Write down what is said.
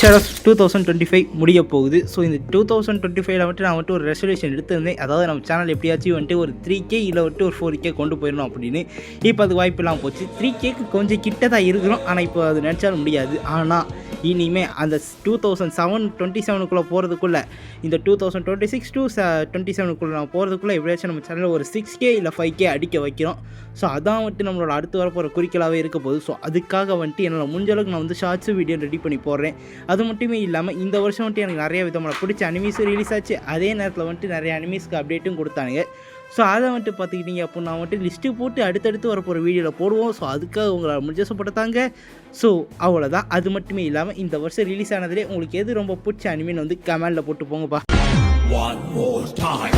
Of 2025 முடிய போகுது. So இந்த 2025ல வந்துட்டு நான் வந்துட்டு ஒரு ரெசல்யூஷன் எடுத்திருந்தேன். அதாவது நம்ம சேனல் எப்படியாச்சும் வந்துட்டு ஒரு 3K இல்லை வந்துட்டு ஒரு 4K கொண்டு போயிடணும் அப்படின்னு. இப்போ அது வாய்ப்பு இல்லாமல் போச்சு. 3Kக்கு கொஞ்சம் கிட்ட தான் இருக்கிறோம். ஆனால் இப்போ அது நினச்சாலும் முடியாது. ஆனால் இனிமேல் அந்த 27க்குள்ளே போகிறதுக்குள்ளே இந்த 2026 to 27க்குள்ளே நான் போகிறதுக்குள்ளே எப்படியாச்சும் நம்ம சேனலில் ஒரு 6K இல்லை 5K அடிக்க வைக்கிறோம். ஸோ அதான் வந்துட்டு நம்மளோட அடுத்து வரப்போகிற குறிக்கோளாகவே இருக்க போகுது. ஸோ அதுக்காக வந்துட்டு என்னால் முடிஞ்ச அளவுக்கு நான் வந்து ஷார்ட்ஸு வீடியோ ரெடி பண்ணி போடுறேன். அது மட்டுமே இல்லாமல் இந்த வருஷம் வந்துட்டு எனக்கு நிறைய விதமான பிடிச்ச அனிமீஸும் ரிலீஸ் ஆச்சு. அதே நேரத்தில் வந்துட்டு நிறைய அனிமீஸ்க்கு அப்டேட்டும் கொடுத்தானுங்க. ஸோ அதை வந்துட்டு பார்த்துக்கிட்டிங்க அப்போ நான் வந்துட்டு லிஸ்ட்டு போட்டு அடுத்தடுத்து வரப்போகிற வீடியோவில் போடுவோம். ஸோ அதுக்காக உங்களால் முடிஞ்ச சப்போர்ட்டாங்க. ஸோ அவ்வளோதான். அது மட்டுமே இல்லாமல் இந்த வருஷம் ரிலீஸ் ஆனதுலேயே உங்களுக்கு எது ரொம்ப பிடிச்ச அனிமீன்னு வந்து கமெண்டில் போட்டு போங்கப்பா. One more time.